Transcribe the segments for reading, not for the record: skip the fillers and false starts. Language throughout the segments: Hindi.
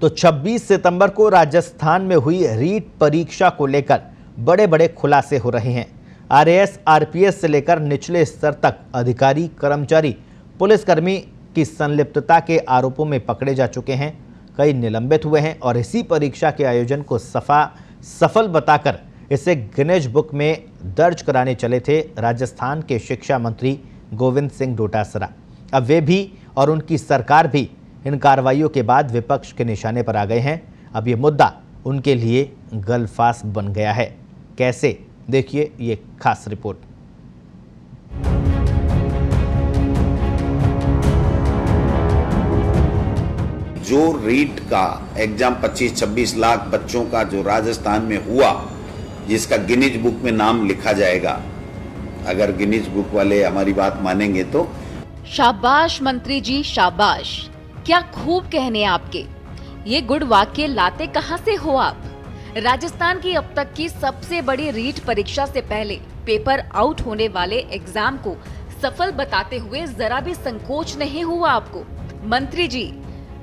तो 26 सितंबर को राजस्थान में हुई रीट परीक्षा को लेकर बड़े बड़े खुलासे हो रहे हैं। आरएएस, आरपीएस से लेकर निचले स्तर तक अधिकारी, कर्मचारी, पुलिसकर्मी की संलिप्तता के आरोपों में पकड़े जा चुके हैं। कई निलंबित हुए हैं और इसी परीक्षा के आयोजन को सफल बताकर इसे गिनीज बुक में दर्ज कराने चले थे राजस्थान के शिक्षा मंत्री गोविंद सिंह डोटासरा। अब वे भी और उनकी सरकार भी इन कार्रवाइयों के बाद विपक्ष के निशाने पर आ गए हैं। अब ये मुद्दा उनके लिए गलफास बन गया है। कैसे, देखिए ये खास रिपोर्ट। जो रीट का एग्जाम 25-26 लाख बच्चों का जो राजस्थान में हुआ, जिसका गिनीज बुक में नाम लिखा जाएगा, अगर गिनीज बुक वाले हमारी बात मानेंगे तो। शाबाश मंत्री जी, शाबाश। क्या खूब कहने आपके। ये गुड वाक्य लाते कहां से हो आप? राजस्थान की अब तक की सबसे बड़ी रीट परीक्षा से पहले पेपर आउट होने वाले एग्जाम को सफल बताते हुए जरा भी संकोच नहीं हुआ आपको। मंत्री जी,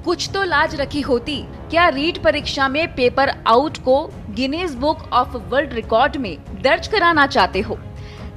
कुछ तो लाज रखी होती। क्या रीट परीक्षा में पेपर आउट को Guinness book of world record में दर्ज कराना चाहते हो?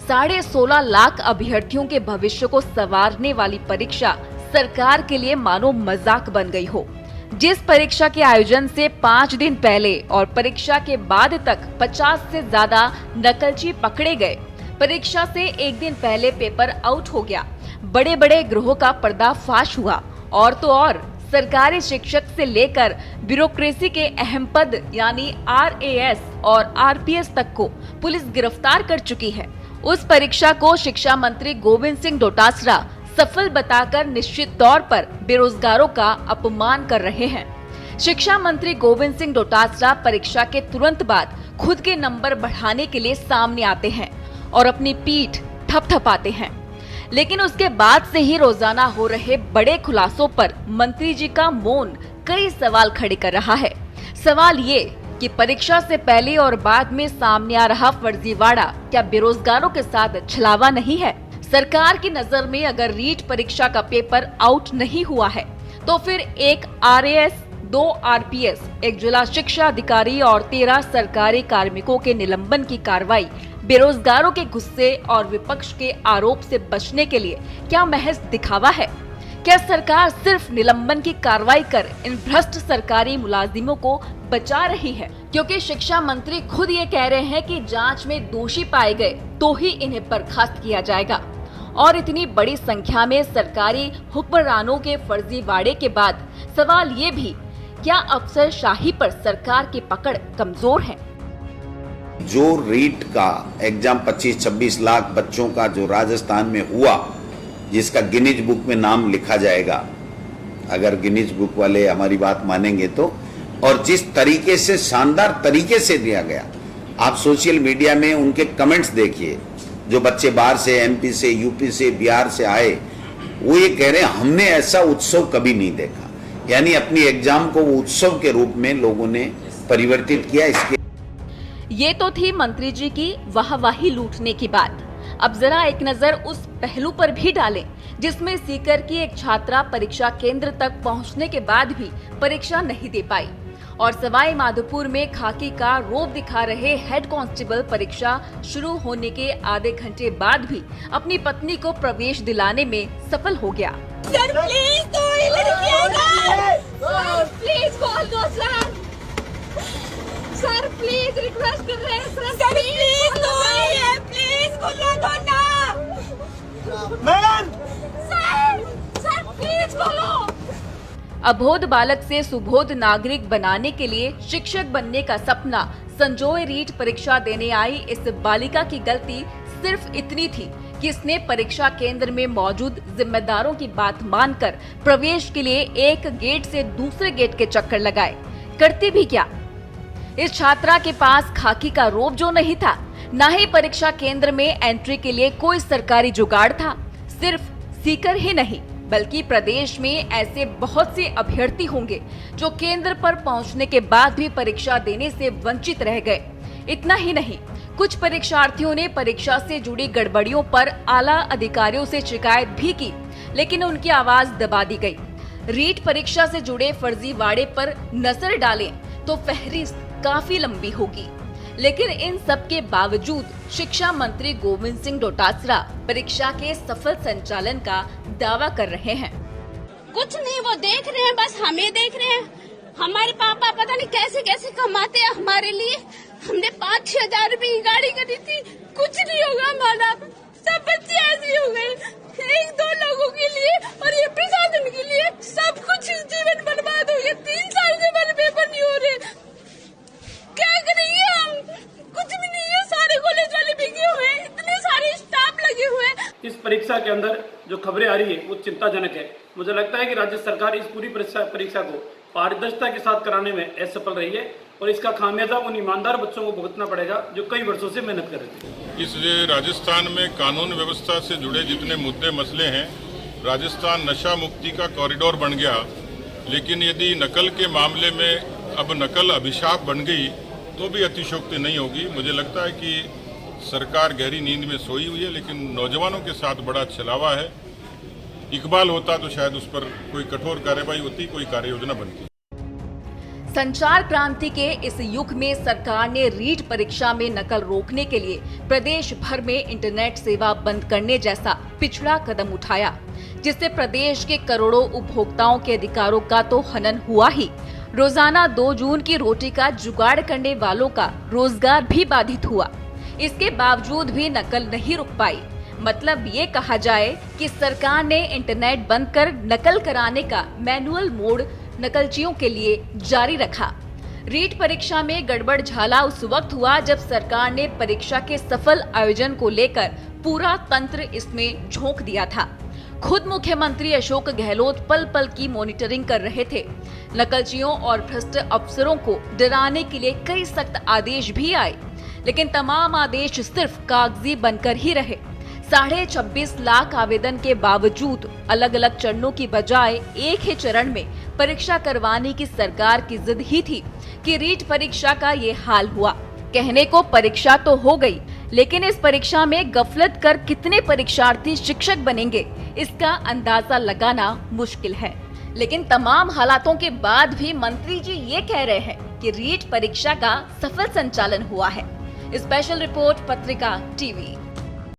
16.5 लाख अभ्यर्थियों के भविष्य को संवारने वाली परीक्षा सरकार के लिए मानो मजाक बन गई हो। जिस परीक्षा के आयोजन से 5 दिन पहले और परीक्षा के बाद तक 50 से ज्यादा नकलची पकड़े गए, परीक्षा से एक दिन पहले पेपर आउट हो गया। बड़े बड़े गिरोह का पर्दाफाश हुआ और तो और सरकारी शिक्षक से लेकर ब्यूरोक्रेसी के अहम पद यानी आरएएस और आरपीएस तक को पुलिस गिरफ्तार कर चुकी है। उस परीक्षा को शिक्षा मंत्री गोविंद सिंह डोटासरा सफल बताकर निश्चित तौर पर बेरोजगारों का अपमान कर रहे हैं। शिक्षा मंत्री गोविंद सिंह डोटासरा परीक्षा के तुरंत बाद खुद के नंबर बढ़ाने के लिए सामने आते हैं और अपनी पीठ थपथपाते हैं, लेकिन उसके बाद से ही रोजाना हो रहे बड़े खुलासों पर मंत्री जी का मौन कई सवाल खड़े कर रहा है। सवाल ये कि परीक्षा से पहले और बाद में सामने आ रहा फर्जीवाड़ा क्या बेरोजगारों के साथ छलावा नहीं है? सरकार की नजर में अगर रीट परीक्षा का पेपर आउट नहीं हुआ है तो फिर एक आरएएस, 2 आरपीएस, एक जिला शिक्षा अधिकारी और 13 सरकारी कार्मिकों के निलंबन की कार्रवाई बेरोजगारों के गुस्से और विपक्ष के आरोप से बचने के लिए क्या महज दिखावा है? क्या सरकार सिर्फ निलंबन की कार्रवाई कर इन भ्रष्ट सरकारी मुलाजिमों को बचा रही है? क्योंकि शिक्षा मंत्री खुद ये कह रहे हैं कि जांच में दोषी पाए गए तो ही इन्हें बर्खास्त किया जाएगा। और इतनी बड़ी संख्या में सरकारी हुक्मरानों के फर्जीवाड़े के बाद सवाल ये भी, क्या अफसरशाही पर सरकार की पकड़ कमजोर है? जो रीट का एग्जाम 25-26 लाख बच्चों का जो राजस्थान में हुआ, जिसका गिनीज बुक में नाम लिखा जाएगा, अगर गिनीज बुक वाले हमारी बात मानेंगे तो, और जिस तरीके से, शानदार तरीके से दिया गया, आप सोशल मीडिया में उनके कमेंट्स देखिए। जो बच्चे बाहर से, एमपी से, यूपी से, बिहार से आए, वो ये कह रहे हैं हमने ऐसा उत्सव कभी नहीं देखा। यानी अपनी एग्जाम को उत्सव के रूप में लोगों ने परिवर्तित किया। इसके ये तो थी मंत्री जी की वाहवाही लूटने की बात। अब जरा एक नजर उस पहलू पर भी डालें जिसमें सीकर की एक छात्रा परीक्षा केंद्र तक पहुंचने के बाद भी परीक्षा नहीं दे पाई और सवाई माधोपुर में खाकी का रोब दिखा रहे हेड कांस्टेबल परीक्षा शुरू होने के आधे घंटे बाद भी अपनी पत्नी को प्रवेश दिलाने में सफल हो गया। सर प्लीज दो ही लड़कियां सर प्लीज कॉल दो सर प्लीज रिक्वेस्ट कर रहे हैं सर प्लीज दो ही प्लीज बोलो दो ना मैम सर प्लीज बोलो। अबोध बालक से सुबोध नागरिक बनाने के लिए शिक्षक बनने का सपना संजोए रीट परीक्षा देने आई इस बालिका की गलती सिर्फ इतनी थी कि इसने परीक्षा केंद्र में मौजूद जिम्मेदारों की बात मानकर प्रवेश के लिए एक गेट से दूसरे गेट के चक्कर लगाए। करती भी क्या? इस छात्रा के पास खाकी का रोब जो नहीं था, न ही परीक्षा केंद्र में एंट्री के लिए कोई सरकारी जुगाड़ था। सिर्फ सीकर ही नहीं बल्कि प्रदेश में ऐसे बहुत से अभ्यर्थी होंगे जो केंद्र पर पहुंचने के बाद भी परीक्षा देने से वंचित रह गए। इतना ही नहीं, कुछ परीक्षार्थियों ने परीक्षा से जुड़ी गड़बड़ियों पर आला अधिकारियों से शिकायत भी की, लेकिन उनकी आवाज दबा दी गई। रीट परीक्षा से जुड़े फर्जीवाड़े पर नजर डालें तो फहरिस्त काफी लंबी होगी। लेकिन इन सब के बावजूद शिक्षा मंत्री गोविंद सिंह डोटासरा परीक्षा के सफल संचालन का दावा कर रहे हैं। कुछ नहीं, वो देख रहे हैं, बस हमें देख रहे हैं। हमारे पापा पता नहीं कैसे कैसे कमाते हैं हमारे लिए। हमने 5-6 हजार रुपए की गाड़ी खरीदी थी, कुछ नहीं होगा हमारा। सब बच्चे ऐसे हो गए, 1-2 लोगों के लिए और ये प्रशासन के लिए सब कुछ जीवन बर्बाद हो गया। 3 साल से हमारे पेपर नहीं हो रहे, क्या करेंगे हम? कुछ भी नहीं है, सारे कॉलेज वाले बिके हुए हैं, इतने सारे स्टाफ लगे हुए हैं। इस परीक्षा के अंदर जो खबरें आ रही है वो चिंताजनक है। मुझे लगता है कि राज्य सरकार इस पूरी परीक्षा को पारदर्शिता के साथ कराने में असफल रही है और इसका खामियाजा उन ईमानदार बच्चों को भुगतना पड़ेगा जो कई वर्षों से मेहनत कर रहे थे। इस राजस्थान में कानून व्यवस्था से जुड़े जितने मुद्दे मसले हैं, राजस्थान नशा मुक्ति का कॉरिडोर बन गया, लेकिन यदि नकल के मामले में अब नकल अभिशाप बन गई तो भी अतिशयोक्ति नहीं होगी। मुझे लगता है कि सरकार गहरी नींद में सोई हुई है, लेकिन नौजवानों के साथ बड़ा छलावा है। इकबाल होता तो शायद उस पर कोई कठोर कार्रवाई होती, कोई कार्य योजना बनती। संचार क्रांति के इस युग में सरकार ने रीट परीक्षा में नकल रोकने के लिए प्रदेश भर में इंटरनेट सेवा बंद करने जैसा पिछड़ा कदम उठाया, जिससे प्रदेश के करोड़ों उपभोक्ताओं के अधिकारों का तो हनन हुआ ही, रोजाना 2 जून की रोटी का जुगाड़ करने वालों का रोजगार भी बाधित हुआ। इसके बावजूद भी नकल नहीं रुक पाई। मतलब ये कहा जाए कि सरकार ने इंटरनेट बंद कर नकल कराने का मैनुअल मोड नकलचियों के लिए जारी रखा। रीट परीक्षा में गड़बड़ झाला उस वक्त हुआ जब सरकार ने परीक्षा के सफल आयोजन को लेकर पूरा तंत्र इसमें झोंक दिया था। खुद मुख्यमंत्री अशोक गहलोत पल पल की मॉनिटरिंग कर रहे थे। नकलचियों और भ्रष्ट अफसरों को डराने के लिए कई सख्त आदेश भी आए, लेकिन तमाम आदेश सिर्फ कागजी बनकर ही रहे। 26.5 लाख आवेदन के बावजूद अलग अलग चरणों की बजाय एक ही चरण में परीक्षा करवाने की सरकार की जिद ही थी कि रीट परीक्षा का ये हाल हुआ। कहने को परीक्षा तो हो गई, लेकिन इस परीक्षा में गफलत कर कितने परीक्षार्थी शिक्षक बनेंगे, इसका अंदाजा लगाना मुश्किल है। लेकिन तमाम हालातों के बाद भी मंत्री जी ये कह रहे हैं कि रीट परीक्षा का सफल संचालन हुआ है। स्पेशल रिपोर्ट पत्रिका टीवी।